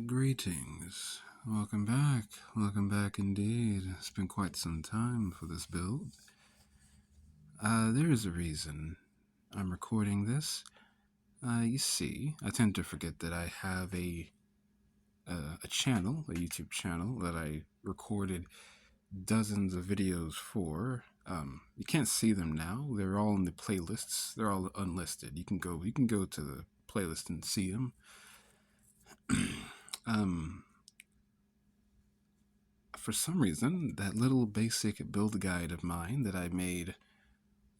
Greetings. Welcome back. Welcome back indeed. It's been quite some time for this build. There is a reason I'm recording this. You see, I tend to forget that I have a channel, a YouTube channel, that I recorded dozens of videos for. You can't see them now. They're all in the playlists. They're all unlisted. You can go to the playlist and see them. For some reason, that little basic build guide of mine that I made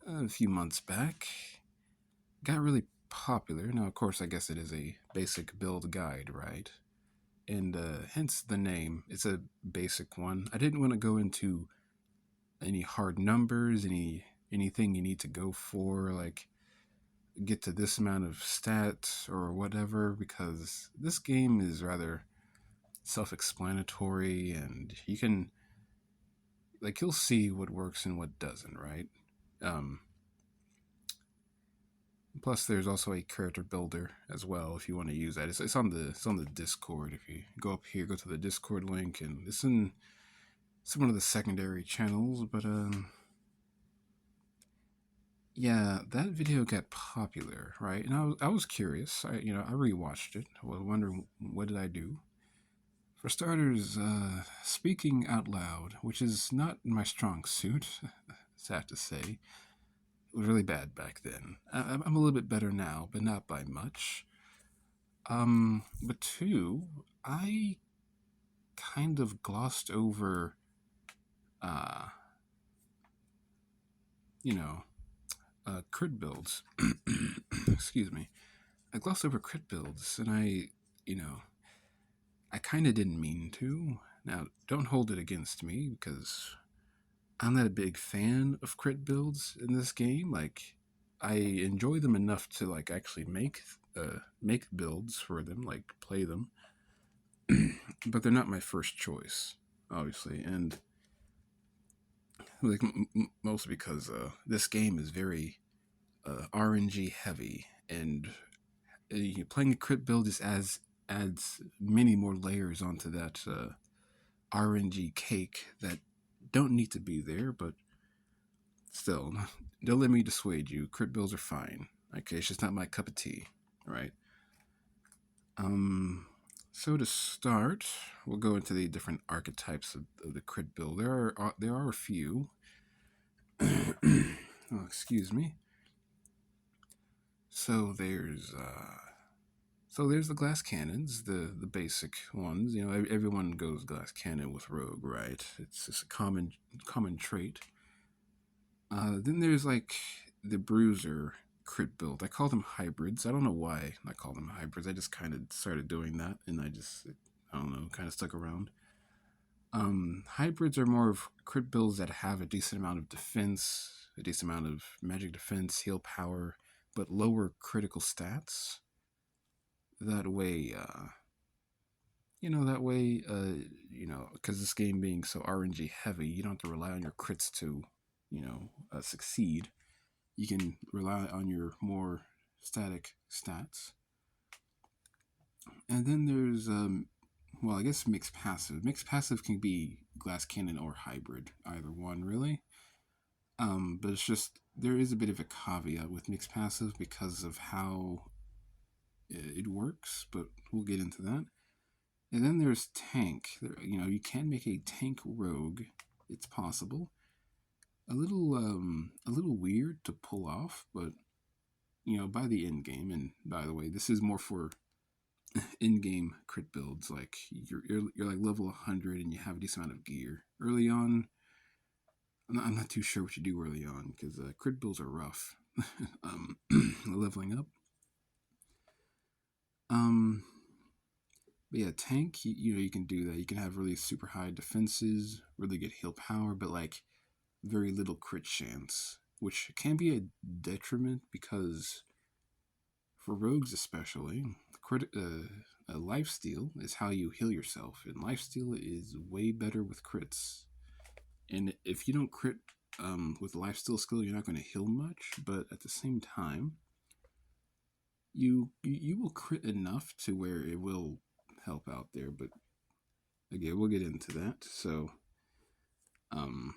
a few months back got really popular. Now, of course, I guess it is a basic build guide, right? And hence the name. It's a basic one. I didn't want to go into any hard numbers, anything you need to go for, like get to this amount of stats or whatever, because this game is rather self-explanatory, and you can you'll see what works and what doesn't, right? Um, Plus, there's also a character builder as well if you want to use that. It's on the Discord. If you go up here, go to the Discord link, and it's in one of the secondary channels. But yeah, that video got popular, right? And I was curious. I rewatched it. I was wondering what did I do. For starters, speaking out loud, which is not my strong suit, sad to say. It was really bad back then. I'm a little bit better now, but not by much. But two, I kind of glossed over, uh, you know, crit builds. Excuse me. I glossed over crit builds, and I kind of didn't mean to. Now, don't hold it against me because I'm not a big fan of crit builds in this game. Like, I enjoy them enough to actually make builds for them, like play them, but they're not my first choice, obviously, and mostly because this game is very RNG heavy, and playing a crit build just adds many more layers onto that RNG cake that don't need to be there, but still, don't let me dissuade you. Crit builds are fine. Okay, it's just not my cup of tea, right? So to start, we'll go into the different archetypes of the crit build. There are a few. Oh, excuse me. So there's the glass cannons, the basic ones. You know, everyone goes glass cannon with rogue, right? It's just a common trait. Then there's the Bruiser crit build. I call them hybrids. I don't know why I call them hybrids. I just kind of started doing that, and I don't know, kind of stuck around. Hybrids are more of crit builds that have a decent amount of defense, a decent amount of magic defense, heal power, but lower critical stats. That way, because this game being so RNG heavy, you don't have to rely on your crits to, succeed. You can rely on your more static stats. And then there's, I guess mixed passive. Mixed passive can be glass cannon or hybrid, either one really. But it's just there is a bit of a caveat with mixed passive because of how it works, but we'll get into that. And then there's tank. You can make a tank rogue. It's possible. A little weird to pull off, but by the end game. And by the way, this is more for in-game crit builds. Like you're like level 100 and you have a decent amount of gear early on. I'm not too sure what you do early on because crit builds are rough. Leveling up. But yeah, tank. You can do that. You can have really super high defenses, really good heal power, but very little crit chance, which can be a detriment because for rogues especially, lifesteal is how you heal yourself, and lifesteal is way better with crits. And if you don't crit with lifesteal skill, you're not going to heal much. But at the same time, you will crit enough to where it will help out there, but again, we'll get into that. So, um,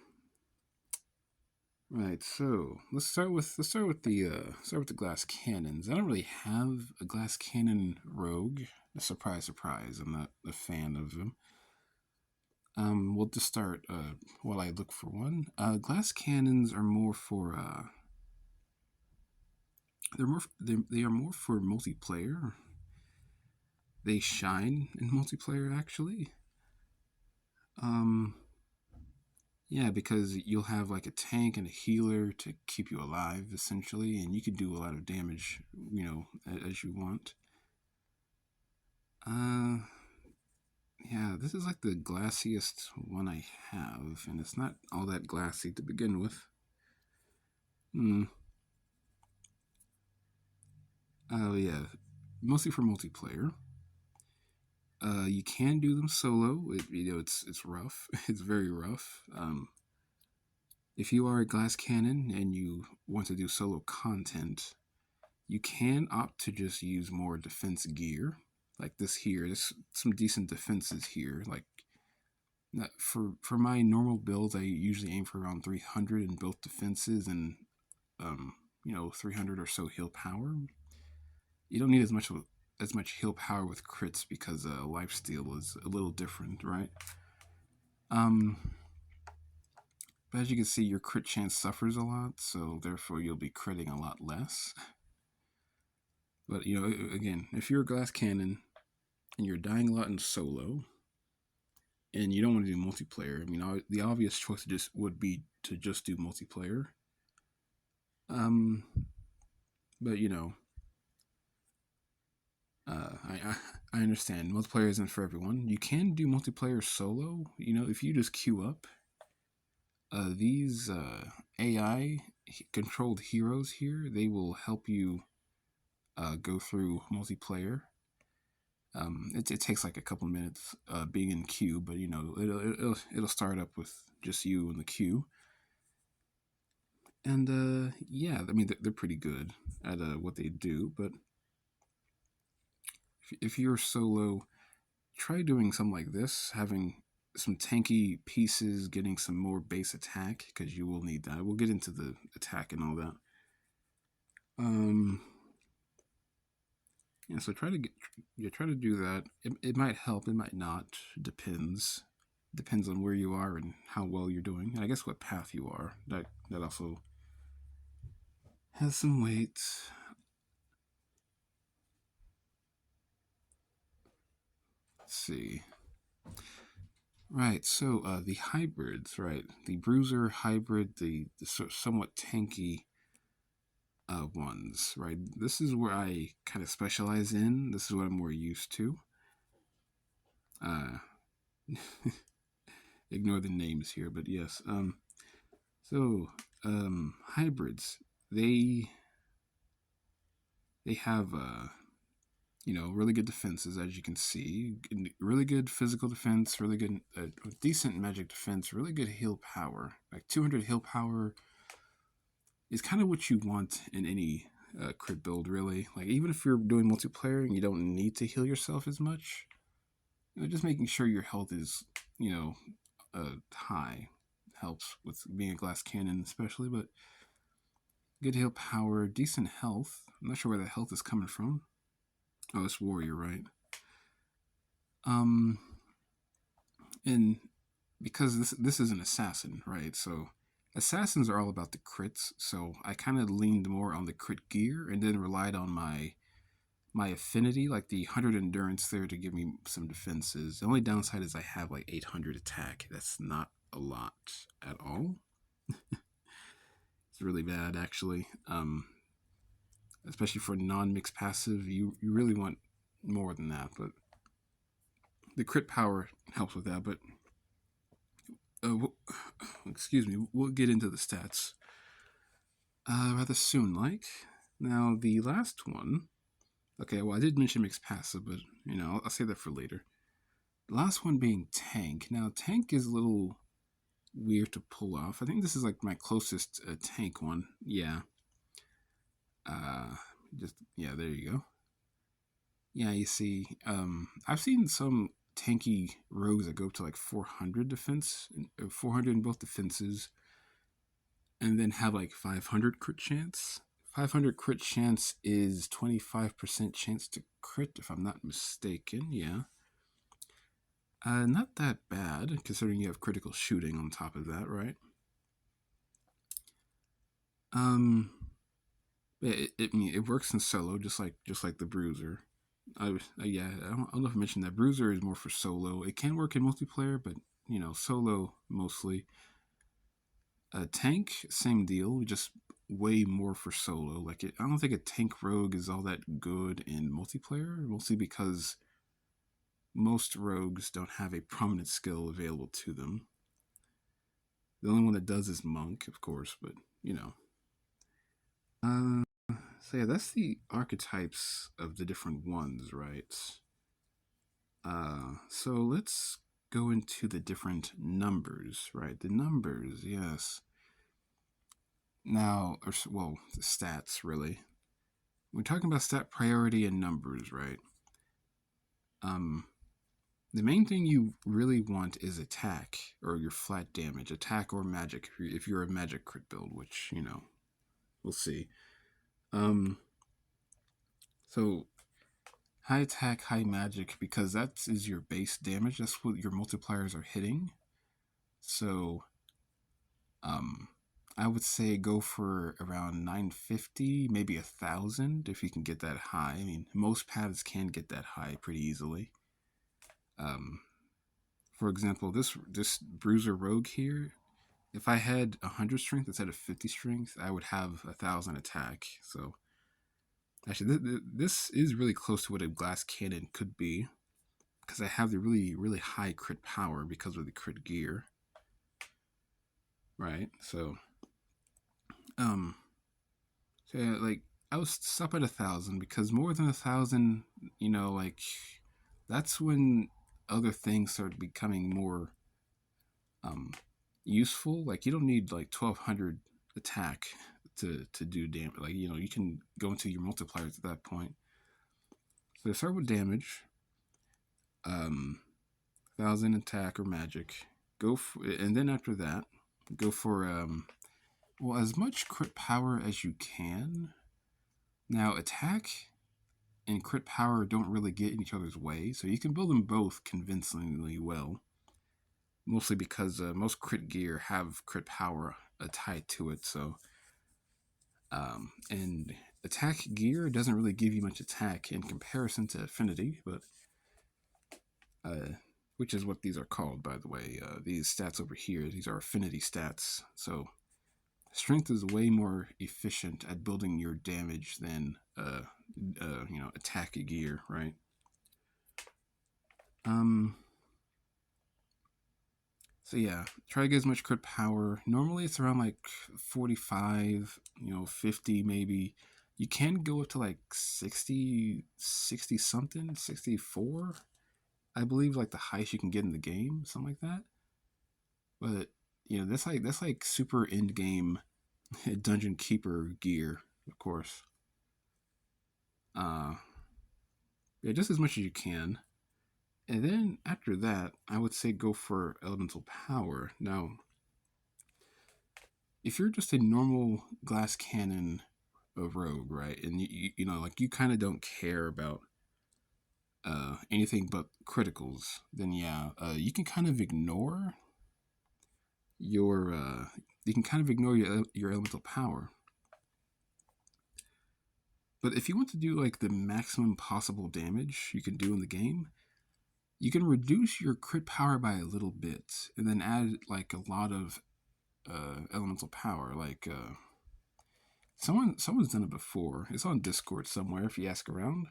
right. So let's start with the glass cannons. I don't really have a glass cannon rogue. Surprise, surprise. I'm not a fan of them. We'll just start while I look for one. Glass cannons are more for they are more for multiplayer. They shine in multiplayer actually. Um, yeah, because you'll have like a tank and a healer to keep you alive essentially, and you can do a lot of damage, as you want. Uh, yeah, this is like the glassiest one I have, and it's not all that glassy to begin with. Hmm. Oh yeah, mostly for multiplayer. You can do them solo. It's rough. It's very rough. If you are a glass cannon and you want to do solo content, you can opt to just use more defense gear, like this here. There's some decent defenses here. Like for my normal builds, I usually aim for around 300 in both defenses and 300 or so heal power. You don't need as much heal power with crits because lifesteal is a little different, right? Um, but as you can see, your crit chance suffers a lot, so therefore you'll be critting a lot less. But again, if you're a glass cannon and you're dying a lot in solo, and you don't want to do multiplayer, I mean, the obvious choice just would be to just do multiplayer. Um, but I understand multiplayer isn't for everyone. You can do multiplayer solo. If you just queue up these AI controlled heroes here, they will help you go through multiplayer. It takes like a couple minutes being in queue, but it'll start up with just you in the queue. And yeah, I mean they're pretty good at what they do. But if you're solo, try doing something like this, having some tanky pieces, getting some more base attack because you will need that. We'll get into the attack and all that. Yeah, so try to do that. It might help, it might not. Depends on where you are and how well you're doing, and I guess what path you are. That also has some weight. Let's see. Right, so the hybrids, right? The Bruiser hybrid, the somewhat tanky ones, right? This is where I kind of specialize in. This is what I'm more used to. Uh, ignore the names here, but yes. So hybrids, they have really good defenses, as you can see. Really good physical defense, really good, decent magic defense, really good heal power. Like 200 heal power is kind of what you want in any crit build, really. Like even if you're doing multiplayer and you don't need to heal yourself as much, just making sure your health is high helps with being a glass cannon, especially. But good heal power, decent health. I'm not sure where the health is coming from. Oh, it's warrior, right? Um, and because this is an assassin, right? So assassins are all about the crits. So I kind of leaned more on the crit gear and then relied on my affinity, like the 100 endurance there to give me some defenses. The only downside is I have like 800 attack. That's not a lot at all. It's really bad, actually. Especially for non-mixed passive, you really want more than that. But the crit power helps with that. But excuse me, we'll get into the stats rather soon. Like now, the last one. Okay, well, I did mention mixed passive, but I'll save that for later. The last one being tank. Now, tank is a little weird to pull off. I think this is like my closest tank one. Yeah. There you go. Yeah, you see, I've seen some tanky rogues that go up to like 400 defense, 400 in both defenses, and then have like 500 crit chance. 500 crit chance is 25% chance to crit, if I'm not mistaken. Yeah. Not that bad, considering you have critical shooting on top of that, right? Um, it works in solo, just like the Bruiser. Yeah, I don't know if I mentioned that Bruiser is more for solo. It can work in multiplayer, but solo mostly. Tank, same deal, just way more for solo. I don't think a tank rogue is all that good in multiplayer, mostly because most rogues don't have a prominent skill available to them. The only one that does is monk, of course, but you know. Uh, so yeah, that's the archetypes of the different ones, right? So let's go into the different numbers, right? The numbers, yes. Now, well, the stats really. We're talking about stat priority and numbers, right? Um, the main thing you really want is attack or your flat damage, attack or magic. If you're a magic crit build, which we'll see. Um, so high attack, high magic, because that is your base damage. That's what your multipliers are hitting. So, um, I would say go for around 950, maybe 1,000 if you can get that high. I mean, most paths can get that high pretty easily. Um, for example, this Bruiser Rogue here, if I had 100 strength instead of 50 strength, I would have 1,000 attack. So actually, this is really close to what a glass cannon could be, because I have the really really high crit power because of the crit gear, right? Um, so yeah, like I was stop at 1,000 because more than 1,000, like that's when other things start becoming more um useful. Like you don't need like 1,200 attack to do damage. Like you can go into your multipliers at that point. So start with damage. 1,000 attack or magic. And then after that, go for as much crit power as you can. Now attack and crit power don't really get in each other's way, so you can build them both convincingly well. Mostly because most crit gear have crit power tied to it, so and attack gear doesn't really give you much attack in comparison to Affinity, but uh, which is what these are called, by the way. These stats over here, these are Affinity stats. So strength is way more efficient at building your damage than attack gear, right? Um. So yeah, try to get as much crit power. Normally it's around like 45, 50 maybe. You can go up to like 60, 60 something, 64. I believe like the highest you can get in the game, something like that. But that's like super end game dungeon keeper gear, of course. Uh yeah, just as much as you can. And then after that, I would say go for elemental power. Now, if you're just a normal glass cannon rogue, right, and like you kind of don't care about anything but criticals, then yeah, your you can kind of ignore your elemental power. But if you want to do like the maximum possible damage you can do in the game, you can reduce your crit power by a little bit, and then add like a lot of elemental power. Like someone's done it before. It's on Discord somewhere if you ask around.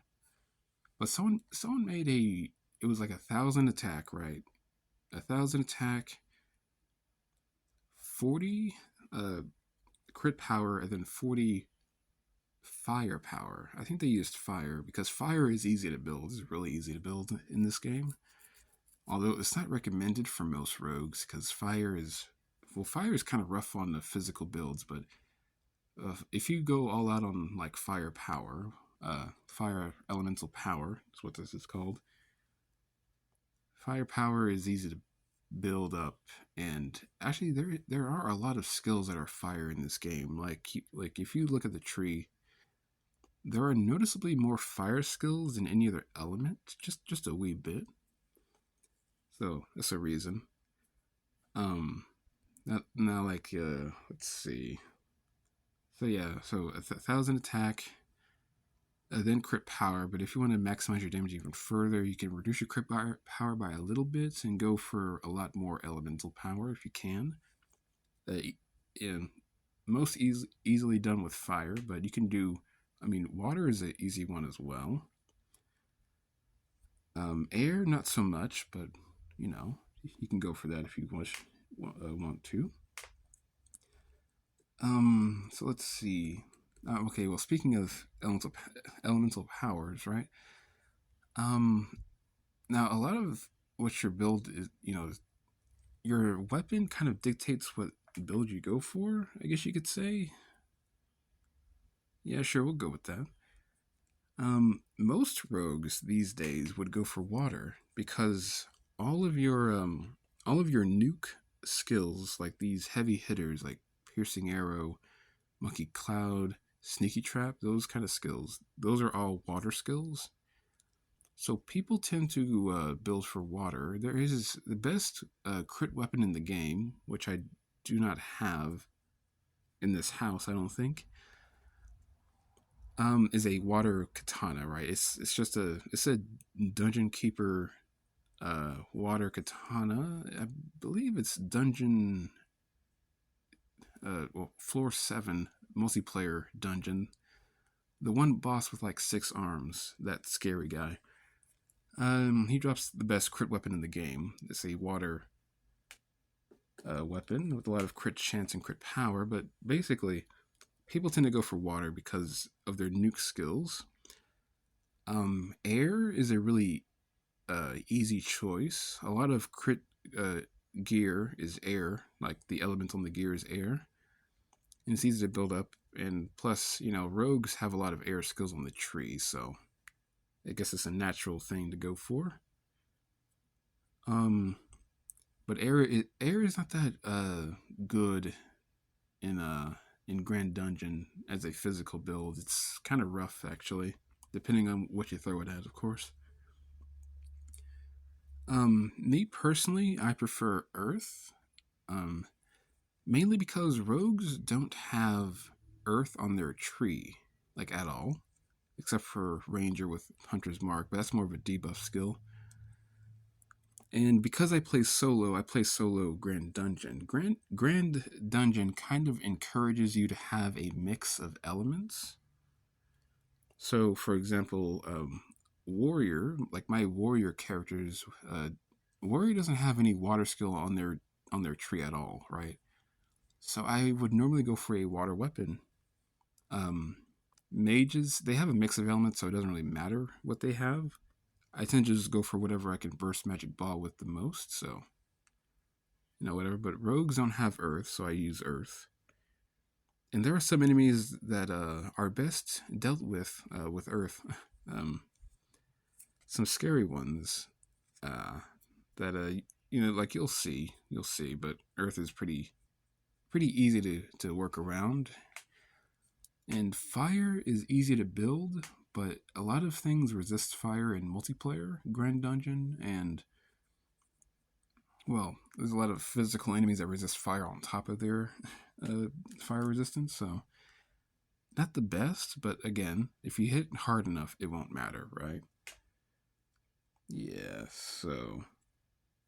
But someone made it was like 1,000 attack, right? 1,000 attack, 40 uh crit power, and then 40 firepower. I think they used fire because fire is easy to build. It's really easy to build in this game. Although it's not recommended for most rogues because fire is kind of rough on the physical builds. But if you go all out on like firepower, fire elemental power is what this is called. Firepower is easy to build up, and actually there are a lot of skills that are fire in this game. Like if you look at the tree, there are noticeably more fire skills than any other element, just a wee bit. So that's a reason. Now like let's see. So yeah, so 1,000 attack, then crit power. But if you want to maximize your damage even further, you can reduce your crit power by a little bit and go for a lot more elemental power if you can. Yeah, most easily done with fire, but you can do. I mean, water is an easy one as well. Air, not so much, but you know, you can go for that if you want to. So let's see. Okay, well, speaking of elemental powers, right? Now a lot of what your build is, your weapon kind of dictates what build you go for. I guess you could say. Yeah, sure, we'll go with that. Most rogues these days would go for water because all of your nuke skills, like these heavy hitters, like piercing arrow, monkey cloud, sneaky trap, those kind of skills, those are all water skills. So people tend to build for water. There is the best crit weapon in the game, which I do not have in this house, I don't think. Is a water katana, right? It's a dungeon keeper water katana. I believe it's dungeon floor 7 multiplayer dungeon. The one boss with like 6 arms, that scary guy. He drops the best crit weapon in the game. It's a water weapon with a lot of crit chance and crit power, but basically people tend to go for water because of their nuke skills. Air is a really easy choice. A lot of crit gear is air, like the elemental in the gear is air, and it's easy to build up. And plus, rogues have a lot of air skills on the tree, so I guess it's a natural thing to go for. But air is not that good in Grand Dungeon as a physical build. It's kind of rough actually, depending on what you throw it at, of course. Me personally, I prefer Earth. Mainly because rogues don't have Earth on their tree, like at all, except for Ranger with Hunter's Mark, but that's more of a debuff skill. And because I play solo Grand Dungeon. Grand Dungeon kind of encourages you to have a mix of elements. So, for example, Warrior, like my Warrior characters, Warrior doesn't have any water skill on their tree at all, right? So I would normally go for a water weapon. Mages, they have a mix of elements, so it doesn't really matter what they have. I tend to just go for whatever I can burst magic ball with the most, so whatever. But rogues don't have earth, so I use earth. And there are some enemies that are best dealt with earth. Some scary ones that like you'll see, but earth is pretty easy to work around. And fire is easy to build, but a lot of things resist fire in multiplayer Grand Dungeon, and well, there's a lot of physical enemies that resist fire on top of their fire resistance, so not the best, but again, if you hit hard enough, it won't matter, right? Yeah, so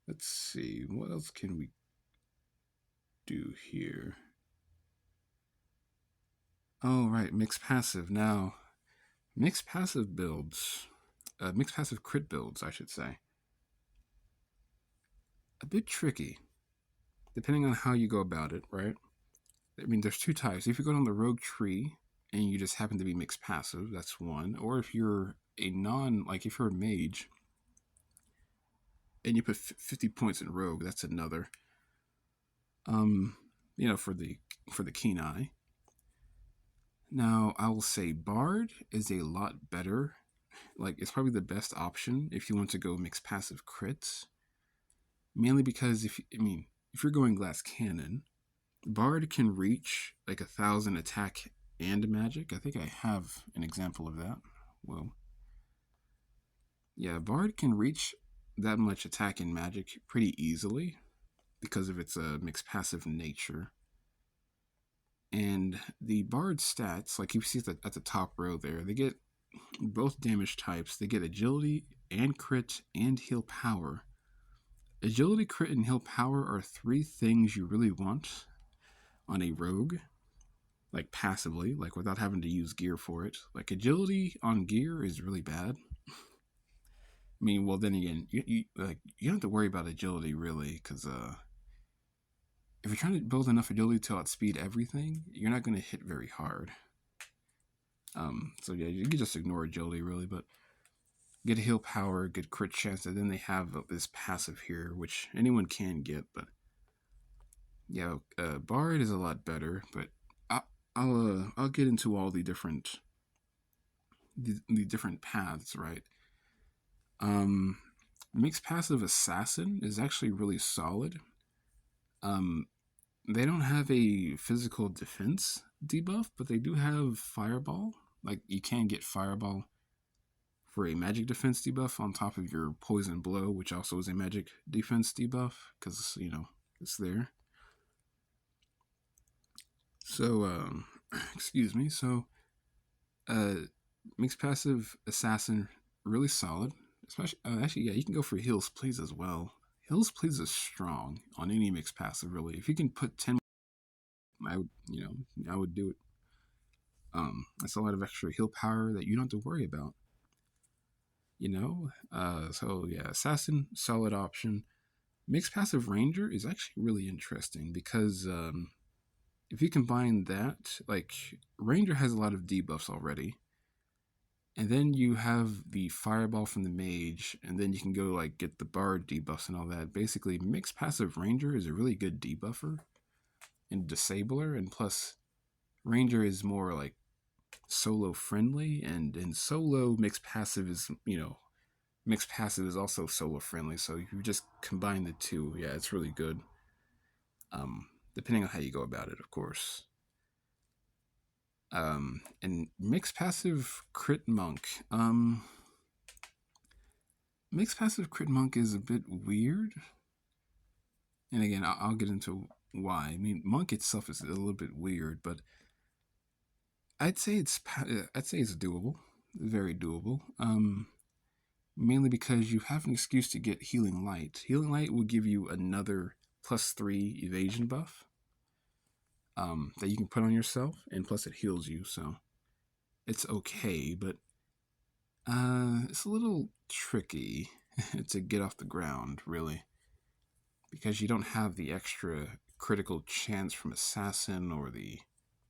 let's see, what else can we do here? Oh, right, mixed passive. Now, mixed passive crit builds, I should say. A bit tricky, depending on how you go about it, right? I mean, there's 2 types. If you go down the rogue tree and you just happen to be mixed passive, that's one. Or if you're if you're a mage and you put 50 points in rogue, that's another. For the keen eye. Now, I will say Bard is a lot better. Like, it's probably the best option if you want to go mix passive crits. Mainly because if you're going glass cannon, Bard can reach like 1,000 attack and magic. I think I have an example of that. Well, yeah, Bard can reach that much attack and magic pretty easily because of its mixed passive nature. And the Bard stats, like you see at the top row there, they get both damage types. They get agility and crit and heal power. Agility, crit, and heal power are three things you really want on a rogue, like passively, like without having to use gear for it. Like agility on gear is really bad. I mean, well, then again, you don't have to worry about agility really, because if you're trying to build enough agility to outspeed everything, you're not going to hit very hard. So yeah, you can just ignore agility really, but get a heal power, good crit chance, and then they have this passive here, which anyone can get. But yeah, Bard is a lot better, but I'll get into all the different paths, right? Um, Mixed passive assassin is actually really solid. Um, they don't have a physical defense debuff, but they do have fireball. Like you can get fireball for a magic defense debuff on top of your poison blow, which also is a magic defense debuff because it's there. So excuse me. So uh, mixed passive assassin really solid. Especially actually, yeah, you can go for heals please as well. Heals please is strong on any mixed passive really. If you can put 10, I would I would do it. That's a lot of extra heal power that you don't have to worry about. So yeah, assassin solid option. Mixed passive ranger is actually really interesting because if you combine that, like ranger has a lot of debuffs already, and then you have the fireball from the mage, and then you can go like get the bard debuffs and all that. Basically, mixed passive ranger is a really good debuffer and disabler, and plus ranger is more like solo friendly, and in solo mixed passive is mixed passive is also solo friendly. So if you just combine the two, yeah, it's really good. Depending on how you go about it, of course. And mixed passive crit monk. Mixed passive crit monk is a bit weird. And again, I'll get into why. I mean, monk itself is a little bit weird, but I'd say it's doable, very doable. Mainly because you have an excuse to get healing light. Healing light will give you another +3 evasion buff that you can put on yourself, and plus it heals you, so it's okay, but it's a little tricky to get off the ground, really, because you don't have the extra critical chance from assassin or the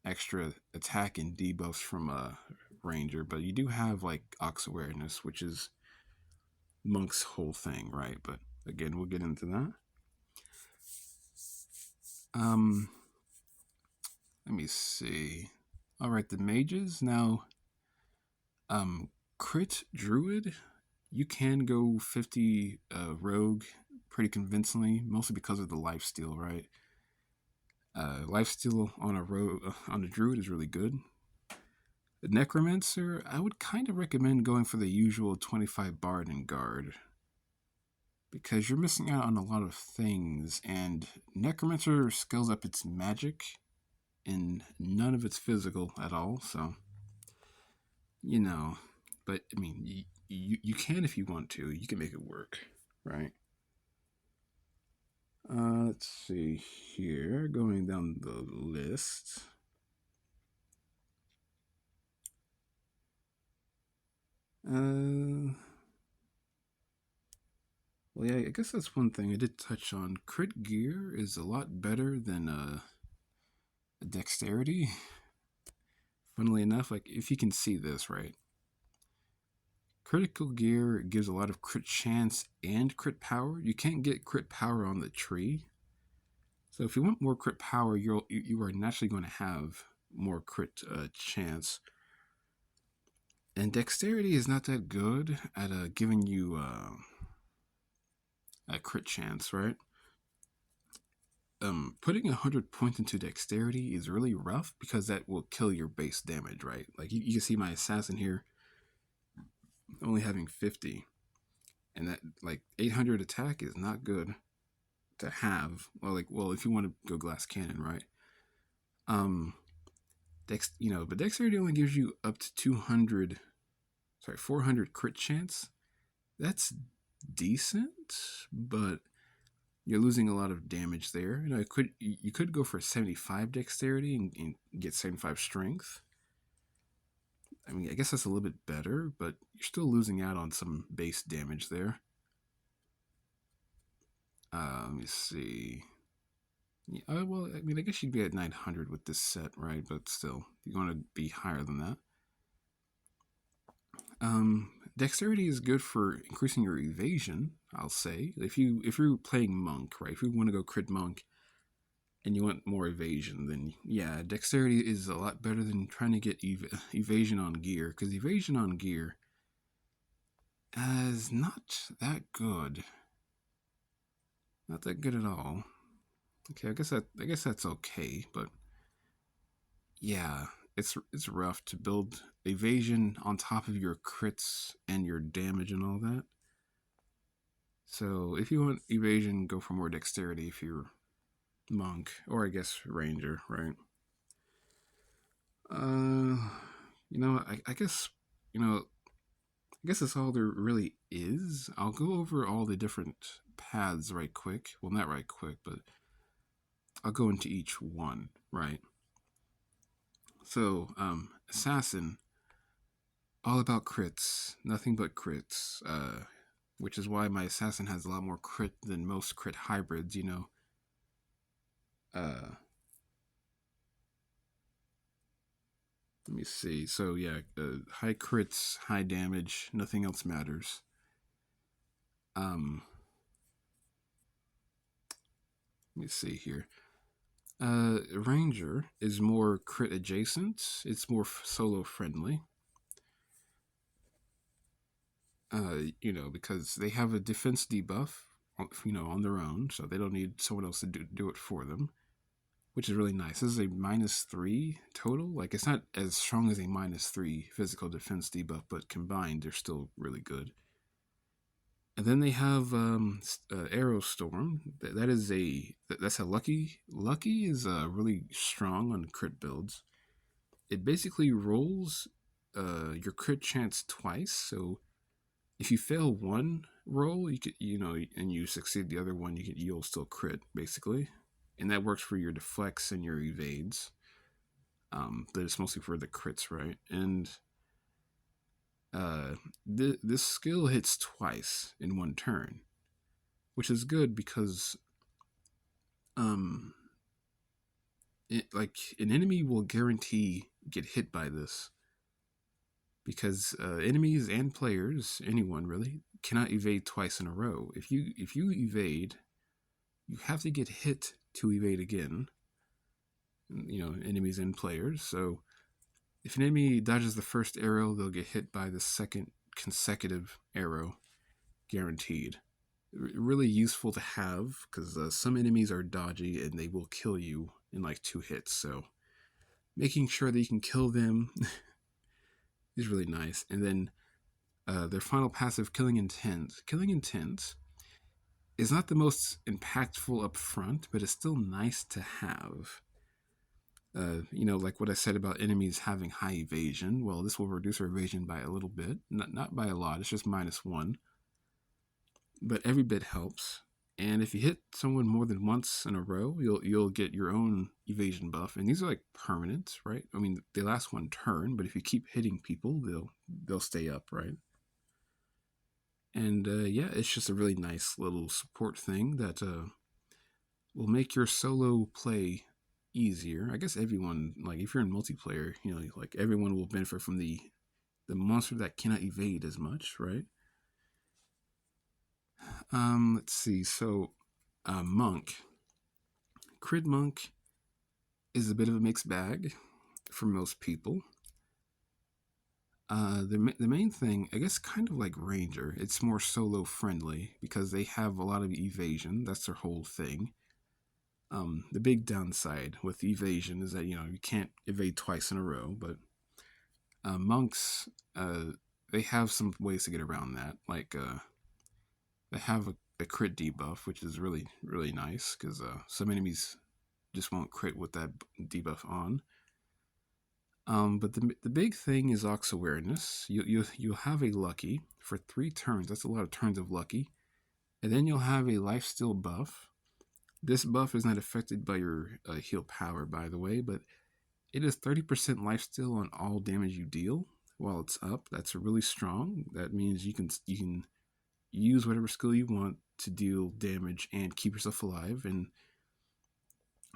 extra attack and debuffs from a ranger, but you do have like ox awareness, which is monk's whole thing, right? But again, we'll get into that. Let me see. All right, the mages now. Crit druid, you can go 50 rogue pretty convincingly, mostly because of the lifesteal, right? Lifesteal on a druid is really good. The necromancer, I would kind of recommend going for the usual 25 bard and guard because you're missing out on a lot of things, and necromancer scales up its magic and none of it's physical at all, so but I mean you can if you want to, you can make it work, right? Let's see here, going down the list. Well, yeah, I guess that's one thing I did touch on. Crit gear is a lot better than dexterity. Funnily enough, like if you can see this, right? Critical gear gives a lot of crit chance and crit power. You can't get crit power on the tree. So if you want more crit power, you are naturally going to have more crit chance. And dexterity is not that good at giving you a crit chance, right? Putting 100 points into dexterity is really rough because that will kill your base damage, right? Like you can see my assassin here only having 50, and that like 800 attack is not good to have. Well, if you want to go glass cannon, right? Um, but dexterity only gives you up to 400 crit chance. That's decent, but you're losing a lot of damage there. You could go for 75 dexterity and get 75 strength. I mean, I guess that's a little bit better, but you're still losing out on some base damage there. Let me see. Yeah, well, I mean, I guess you'd be at 900 with this set, right? But still, you're going to be higher than that. Dexterity is good for increasing your evasion. I'll say if you're playing monk, right? If you want to go crit monk, and you want more evasion, then yeah, dexterity is a lot better than trying to get evasion on gear, because evasion on gear is not that good. Not that good at all. Okay, I guess that's okay, but yeah, it's rough to build evasion on top of your crits and your damage and all that. So if you want evasion, go for more dexterity if you're monk, or I guess ranger, right? I guess I guess that's all there really is. I'll go over all the different paths right quick. Well, not right quick, but I'll go into each one, right? So, Assassin, all about crits, nothing but crits, which is why my Assassin has a lot more crit than most crit hybrids, Uh, Let me see. So, yeah, high crits, high damage, nothing else matters. Um, Let me see here. Ranger is more crit adjacent. It's more solo friendly. Because they have a defense debuff, on their own, so they don't need someone else to do it for them, which is really nice. This is a -3 total. Like, it's not as strong as a -3 physical defense debuff, but combined, they're still really good. And then they have Arrow Storm. That's a lucky. Lucky is really strong on crit builds. It basically rolls your crit chance twice. So if you fail one roll, and you succeed the other one, you'll still crit basically, and that works for your deflects and your evades. But it's mostly for the crits, right? And this skill hits twice in one turn, which is good because um, like an enemy will guarantee get hit by this, because enemies and players, anyone really, cannot evade twice in a row. If you evade, you have to get hit to evade again. Enemies and players. So if an enemy dodges the first arrow, they'll get hit by the second consecutive arrow, guaranteed. Really useful to have, because some enemies are dodgy and they will kill you in like 2 hits. So making sure that you can kill them is really nice. And then their final passive, Killing Intent. Killing Intent is not the most impactful up front, but it's still nice to have. Like what I said about enemies having high evasion. Well, this will reduce our evasion by a little bit, not by a lot. It's just -1, but every bit helps. And if you hit someone more than once in a row, you'll get your own evasion buff. And these are like permanent, right? I mean, they last 1 turn, but if you keep hitting people, they'll stay up, right? And yeah, it's just a really nice little support thing that will make your solo play easier. I guess everyone, like if you're in multiplayer, like everyone will benefit from the monster that cannot evade as much, right? Let's see. So, Monk, Crit Monk is a bit of a mixed bag. for most people. The main thing, I guess, kind of like Ranger, it's more solo friendly because they have a lot of evasion. That's their whole thing. The big downside with evasion is that you can't evade twice in a row, but monks they have some ways to get around that. Like they have a crit debuff, which is really really nice because some enemies just won't crit with that debuff on. But the big thing is Ox awareness. You'll have a lucky for 3 turns. That's a lot of turns of lucky, and then you'll have a lifesteal buff. This buff is not affected by your heal power, by the way, but it is 30% lifesteal on all damage you deal while it's up. That's really strong. That means you can use whatever skill you want to deal damage and keep yourself alive. And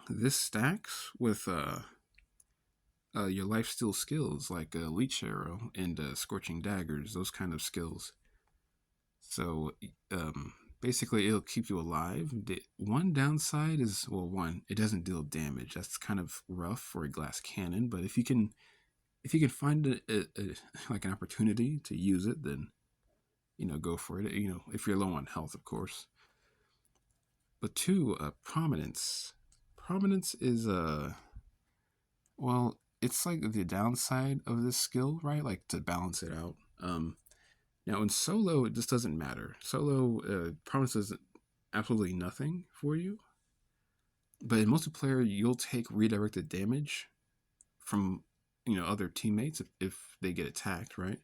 this stacks with your lifesteal skills like Leech Arrow and Scorching Daggers, those kind of skills. So basically, it'll keep you alive. One downside is, well, one, it doesn't deal damage. That's kind of rough for a glass cannon. But if you can find like an opportunity to use it, then go for it. If you're low on health, of course. But two, prominence. Prominence is well, it's like the downside of this skill, right? Like to balance it out. Now in solo, it just doesn't matter. Solo prominence does absolutely nothing for you. But in multiplayer, you'll take redirected damage from other teammates if they get attacked, right?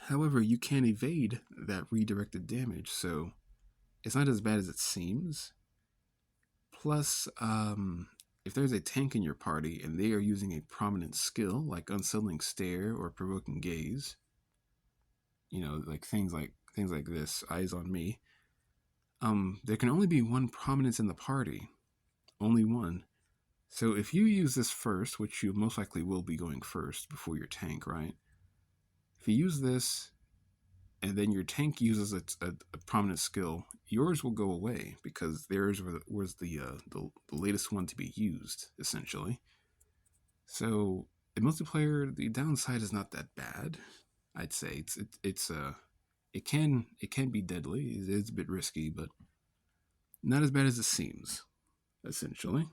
However, you can evade that redirected damage, so it's not as bad as it seems. Plus, if there's a tank in your party and they are using a prominent skill like Unsettling Stare or Provoking Gaze, like things like this, Eyes on Me, there can only be one prominence in the party, only one. So if you use this first, which you most likely will be going first before your tank, right? If you use this and then your tank uses a prominent skill, yours will go away because theirs was the latest one to be used, essentially. So in multiplayer, the downside is not that bad. I'd say it can be deadly. It is a bit risky, but not as bad as it seems, essentially.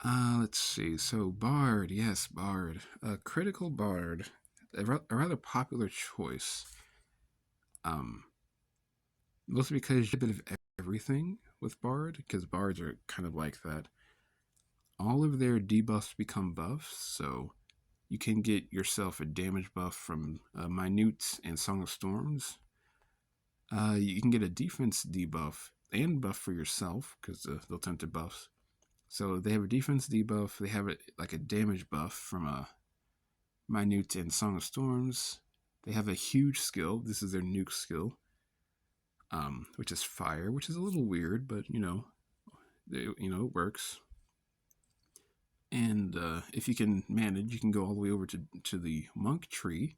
Let's see. So Bard, yes, Bard, a critical Bard, a rather popular choice. Mostly because you get a bit of everything with Bard, because Bards are kind of like that. All of their debuffs become buffs, so you can get yourself a damage buff from Minute and Song of Storms. You can get a defense debuff and buff for yourself, because they'll turn to buffs. So they have a defense debuff, they have like a damage buff from Minute and Song of Storms. They have a huge skill. This is their nuke skill, which is fire, which is a little weird, but it works. And if you can manage, you can go all the way over to the monk tree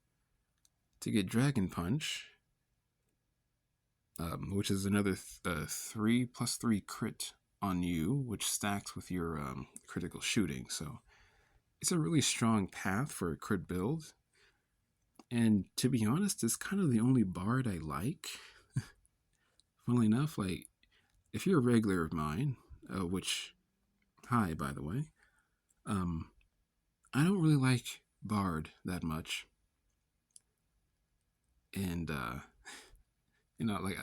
to get Dragon Punch, which is another 3+3 crit on you, which stacks with your critical shooting. So it's a really strong path for a crit build. And to be honest, it's kind of the only Bard I like. Funnily enough, like if you're a regular of mine, which, hi, by the way, I don't really like Bard that much. And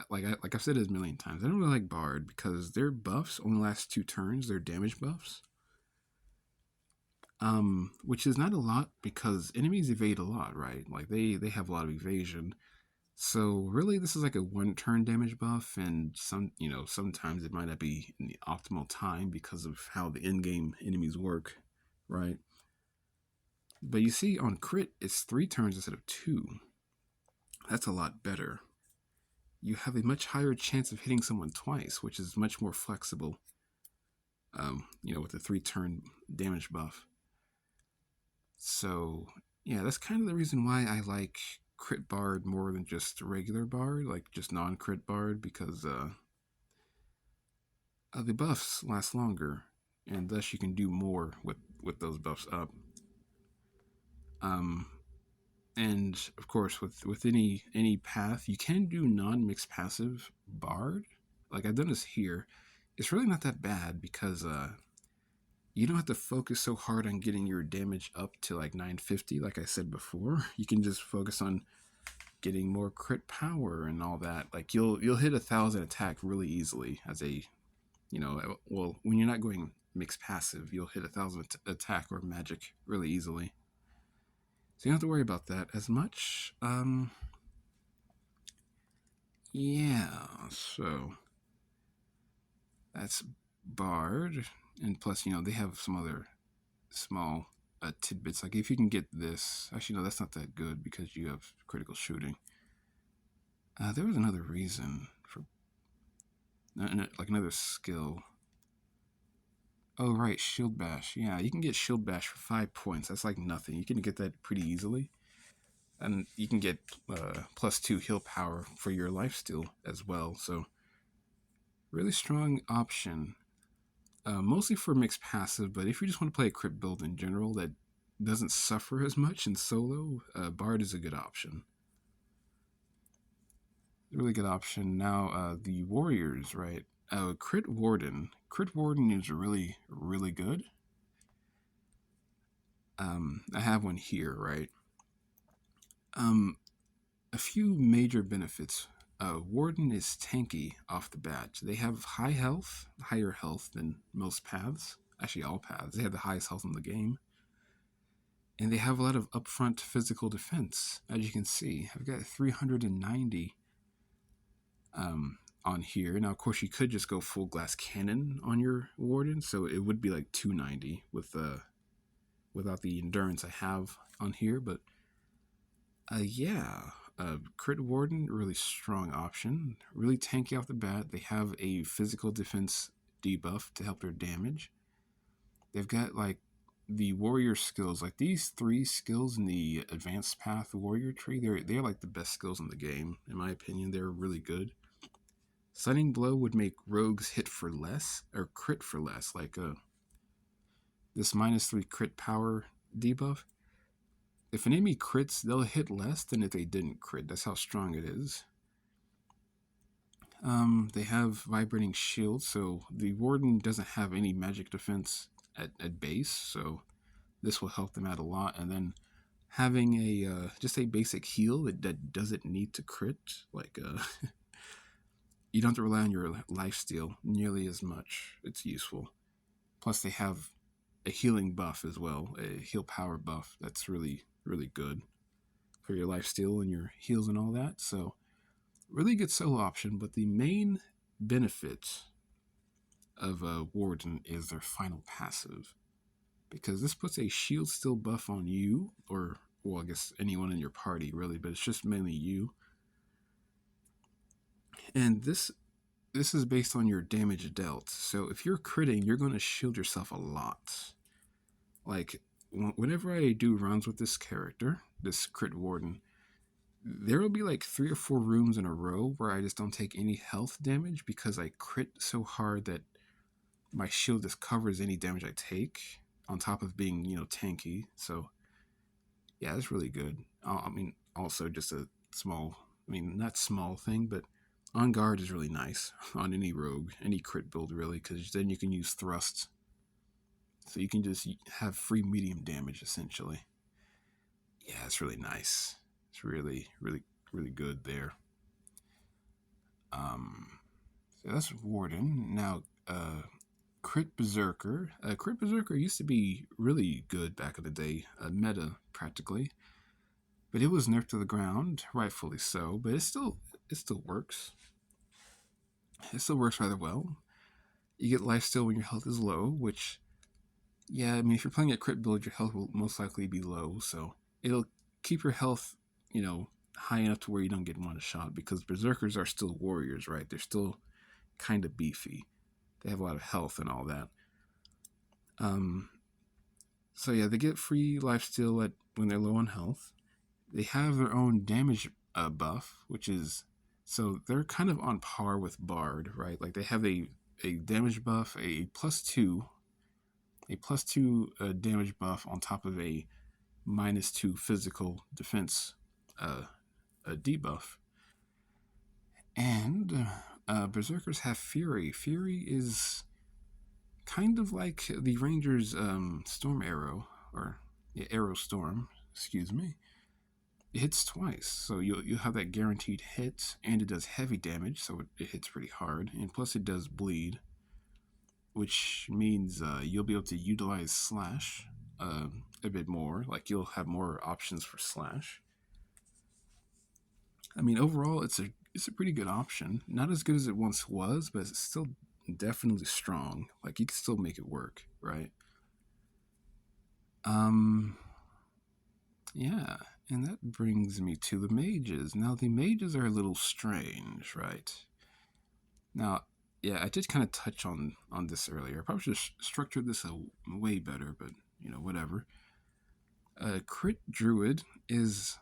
like I've said it a million times, I don't really like Bard because their buffs only last 2 turns. Their damage buffs, which is not a lot because enemies evade a lot, right? Like they have a lot of evasion. So really, this is like a 1 turn damage buff, and sometimes it might not be in the optimal time because of how the in-game enemies work, right? But you see, on crit, it's 3 turns instead of 2. That's a lot better. You have a much higher chance of hitting someone twice, which is much more flexible. With the 3-turn damage buff. So yeah, that's kind of the reason why I like crit Bard more than just regular Bard, like just non-crit Bard, because the buffs last longer, and thus you can do more with those buffs up. Um, and of course, with any path, you can do non-mixed passive bard. Like I've done this here. It's really not that bad because you don't have to focus so hard on getting your damage up to like 950, like I said before. You can just focus on getting more crit power and all that. Like you'll hit 1,000 attack really easily as a, well, when you're not going mixed passive, you'll hit 1,000 attack or magic really easily. So you don't have to worry about that as much. Yeah, so that's Bard. And plus, they have some other small tidbits. Like if you can get this, actually, no, that's not that good because you have critical shooting. There was another reason for, like another skill. Oh, right, Shield Bash. Yeah, you can get Shield Bash for 5 points. That's like nothing. You can get that pretty easily. And you can get +2 heal power for your lifesteal as well. So, really strong option. Mostly for mixed passive, but if you just want to play a crit build in general that doesn't suffer as much in solo, Bard is a good option. Really good option. Now, the Warriors, right? Crit Warden. Crit Warden is really, really good. I have one here, right? A few major benefits. Warden is tanky off the bat. They have high health, higher health than most paths. Actually, all paths. They have the highest health in the game. And they have a lot of upfront physical defense, as you can see. I've got 390 on here. Now, of course, you could just go full glass cannon on your Warden, so it would be like 290 without the endurance I have on here. But yeah, Crit Warden, really strong option. Really tanky off the bat. They have a physical defense debuff to help their damage. They've got like the warrior skills, like these 3 skills in the advanced path warrior tree. They're like the best skills in the game, in my opinion. They're really good. Stunning Blow would make rogues hit for less or crit for less, like this -3 crit power debuff. If an enemy crits, they'll hit less than if they didn't crit. That's how strong it is. They have Vibrating Shield, so the Warden doesn't have any magic defense at base, so this will help them out a lot. And then having a just a basic heal that doesn't need to crit, like you don't have to rely on your lifesteal nearly as much. It's useful. Plus, they have a healing buff as well, a heal power buff that's really, really good for your lifesteal and your heals and all that. So, really good solo option. But the main benefit of Warden is their final passive, because this puts a shield still buff on you, or, well, I guess anyone in your party, really, but it's just mainly you. And this is based on your damage dealt. So if you're critting, you're going to shield yourself a lot. Like, whenever I do runs with this character, this Crit Warden, there will be like 3 or 4 rooms in a row where I just don't take any health damage because I crit so hard that my shield just covers any damage I take, on top of being, tanky. So, yeah, it's really good. I mean, also just a small, not small thing, but On Guard is really nice on any rogue, any crit build, really, because then you can use thrust. So you can just have free medium damage, essentially. Yeah, it's really nice. It's really, really, really good there. So that's Warden. Now, Crit Berserker. Crit Berserker used to be really good back in the day, meta practically, but it was nerfed to the ground, rightfully so. But it still works. It still works rather well. You get lifesteal when your health is low, which, yeah, if you're playing a crit build, your health will most likely be low, so it'll keep your health, high enough to where you don't get one shot, because Berserkers are still warriors, right? They're still kind of beefy. They have a lot of health and all that. So yeah, they get free lifesteal when they're low on health. They have their own damage buff, which is, so they're kind of on par with Bard, right? Like they have a damage buff, a +2 a +2 damage buff on top of a -2 physical defense debuff. And Berserkers have Fury. Fury is kind of like the Ranger's Storm Arrow, or Arrow Storm, excuse me. It hits twice, so you'll have that guaranteed hit, and it does heavy damage, so it hits pretty hard, and plus it does bleed, which means you'll be able to utilize Slash a bit more. Like, you'll have more options for Slash. I mean, overall, it's a pretty good option. Not as good as it once was, but it's still definitely strong. Like, you can still make it work, right? Yeah, and that brings me to the mages. Now, the mages are a little strange, right? Now, yeah, I did kind of touch on this earlier. I probably should have structured this way better, but whatever. Crit Druid is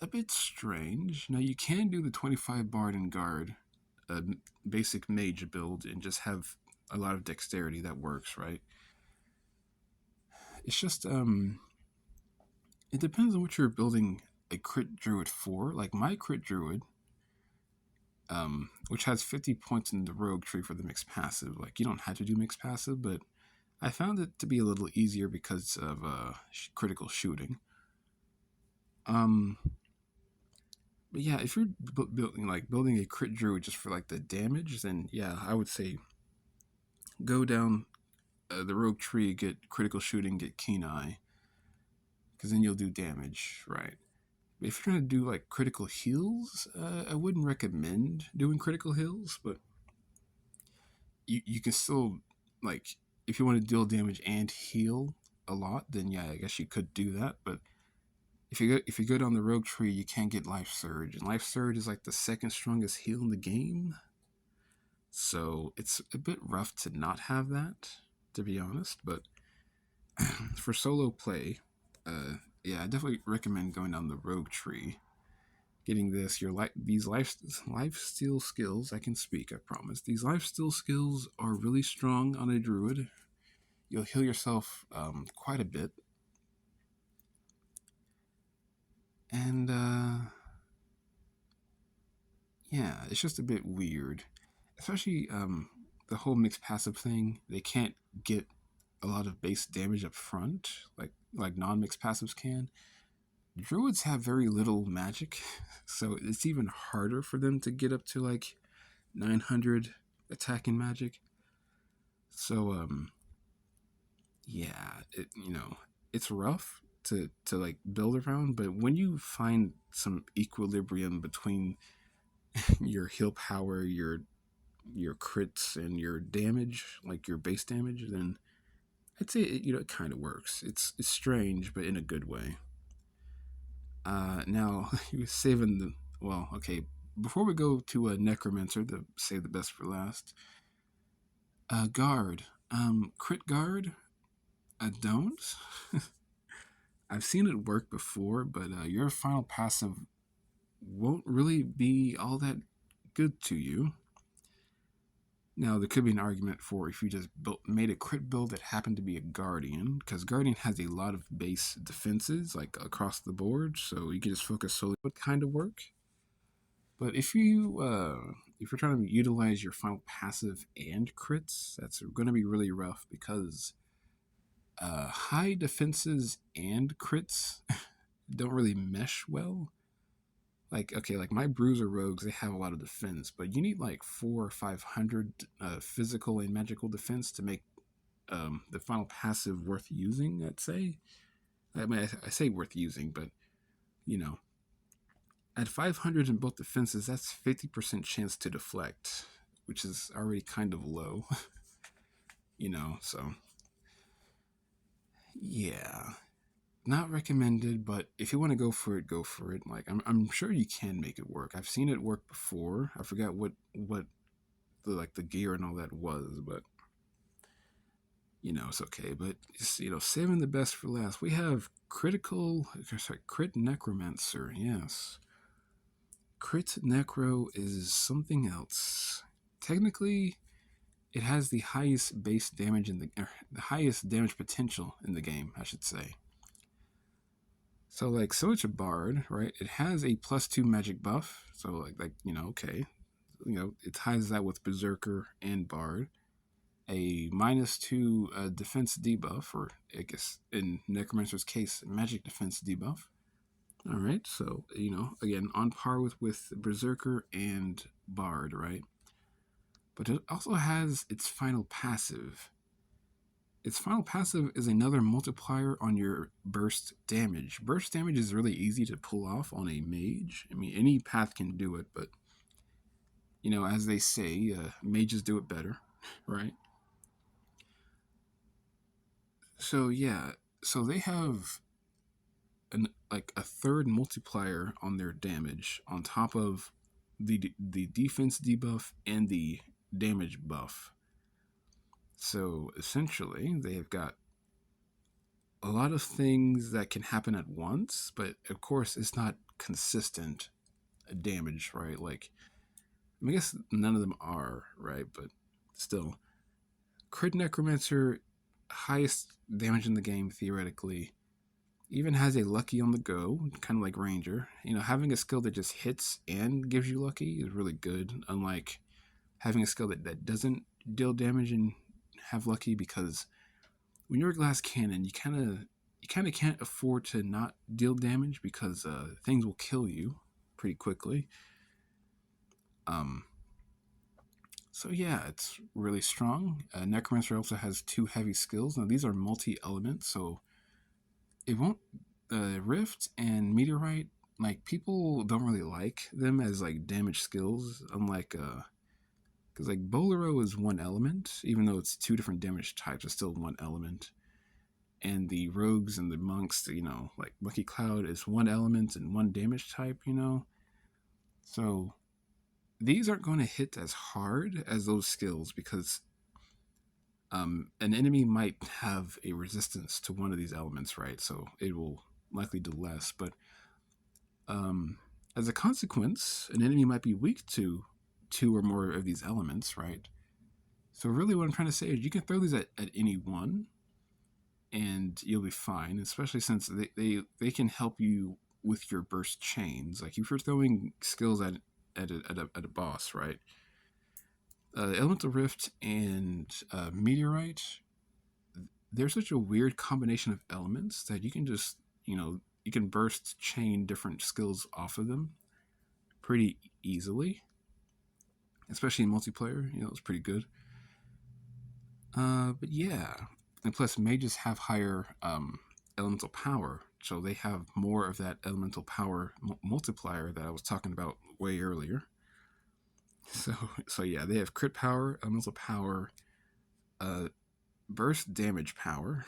a bit strange. Now, you can do the 25 Bard and Guard basic mage build and just have a lot of dexterity. That works, right? It's just it depends on what you're building a crit druid for. Like, my crit druid, which has 50 points in the rogue tree for the mixed passive. Like, you don't have to do mixed passive, but I found it to be a little easier because of critical shooting. But yeah, if you're building a crit druid just for like the damage, then yeah, I would say go down the rogue tree, get critical shooting, get keen eye, because then you'll do damage, right? But if you're trying to do like critical heals, I wouldn't recommend doing critical heals, but you can still, like, if you want to deal damage and heal a lot, then yeah, I guess you could do that. But if you go down the rogue tree, you can't get life surge, and life surge is like the second strongest heal in the game. So it's a bit rough to not have that, to be honest. But for solo play, yeah, I definitely recommend going down the rogue tree, getting these life steal skills. I can speak, I promise. These life steal skills are really strong on a druid. You'll heal yourself quite a bit, and yeah, it's just a bit weird, especially the whole mixed passive thing. They can't get a lot of base damage up front, like non-mixed passives can. Druids have very little magic, so it's even harder for them to get up to like 900 attacking magic. So yeah, it's rough to like build around, but when you find some equilibrium between your heal power, your crits, and your damage, like your base damage, then I'd say it kind of works. It's strange, but in a good way. Now he was saving the okay. Before we go to a Necromancer, to save the best for last. Guard, crit guard. I don't. I've seen it work before, but your final passive won't really be all that good to you. Now, there could be an argument for if you just made a crit build that happened to be a Guardian, because Guardian has a lot of base defenses, like across the board, so you can just focus solely on what kind of work. But if you're trying to utilize your final passive and crits, that's going to be really rough, because high defenses and crits don't really mesh well. Like, okay, like my Bruiser rogues, they have a lot of defense, but you need like 400 or 500 physical and magical defense to make the final passive worth using, I'd say. I mean, I say worth using, but at 500 in both defenses, that's 50% chance to deflect, which is already kind of low. So yeah, not recommended, but if you want to go for it, go for it. Like, I'm sure you can make it work. I've seen it work before. I forgot what the gear and all that was, but it's okay. But just, saving the best for last. We have crit Necromancer. Yes, crit Necro is something else. Technically, it has the highest base damage in the highest damage potential in the game, I should say. So like, so it's a bard, right? It has a +2 magic buff. So like okay, it ties that with Berserker and bard. A -2 defense debuff, or I guess in Necromancer's case, magic defense debuff. All right, so again, on par with Berserker and Bard, right? But it also has its final passive. Its final passive is another multiplier on your burst damage. Burst damage is really easy to pull off on a mage. I mean, any path can do it, but as they say, mages do it better, right? So yeah, so they have a third multiplier on their damage on top of the defense debuff and the damage buff. So essentially, they have got a lot of things that can happen at once, but of course, it's not consistent damage, right? Like, I guess none of them are, right? But still, Crit Necromancer, highest damage in the game theoretically, even has a lucky on the go, kind of like Ranger. Having a skill that just hits and gives you lucky is really good, unlike having a skill that doesn't deal damage and have lucky, because when you're a glass cannon, you kind of can't afford to not deal damage, because things will kill you pretty quickly. So yeah, it's really strong. Necromancer also has 2 heavy skills. Now these are multi-element, so it won't Rift and Meteorite, like, people don't really like them as like damage skills, unlike because like Bolero is 1 element, even though it's 2 different damage types, it's still 1 element. And the rogues and the monks, like Lucky Cloud is 1 element and 1 damage type, So these aren't going to hit as hard as those skills, because an enemy might have a resistance to one of these elements, right? So it will likely do less. But as a consequence, an enemy might be weak to 2 or more of these elements, right? So really what I'm trying to say is you can throw these at any one and you'll be fine, especially since they can help you with your burst chains. Like if you're throwing skills at a boss, right? Elemental Rift and Meteorite, they're such a weird combination of elements that you can just, you can burst chain different skills off of them pretty easily, especially in multiplayer. It's pretty good. But yeah, and plus mages have higher elemental power, so they have more of that elemental power multiplier that I was talking about way earlier. So yeah, they have crit power, elemental power, burst damage power,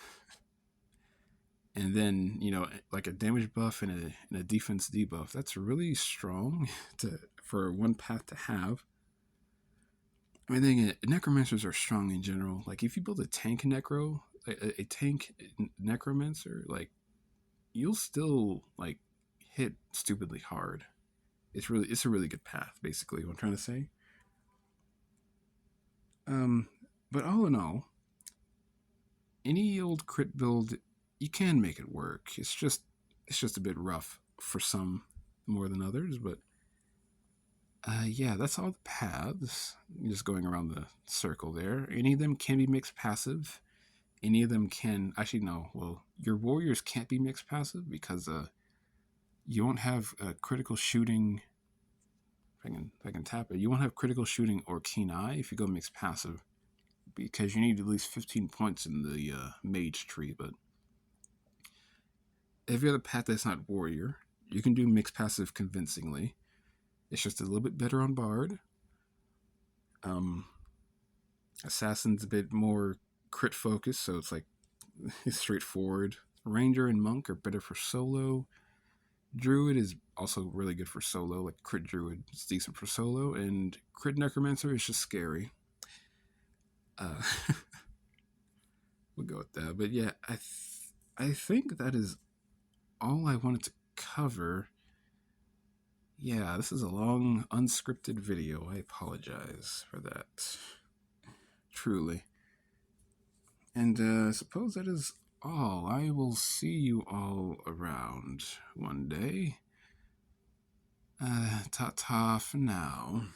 and then like a damage buff and a defense debuff. That's really strong for one path to have. I mean, necromancers are strong in general. Like if you build a tank a tank necromancer, like you'll still like hit stupidly hard. It's a really good path, basically what I'm trying to say. But all in all, any old crit build, you can make it work. It's just a bit rough for some more than others, but yeah, that's all the paths. Just going around the circle there. Any of them can be mixed passive. Any of them can actually no. Well, your warriors can't be mixed passive because you won't have critical shooting. If I can tap it, you won't have critical shooting or keen eye if you go mixed passive, because you need at least 15 points in the mage tree. But every other path that's not warrior, you can do mixed passive convincingly. It's just a little bit better on bard. Assassin's a bit more crit focused, so it's like straightforward. Ranger and monk are better for solo. Druid is also really good for solo, like crit druid is decent for solo, and crit necromancer is just scary. We'll go with that. But yeah, I think that is all I wanted to cover. Yeah, this is a long unscripted video. I apologize for that. truly. And I suppose that is all. I will see you all around one day. Ta-ta for now.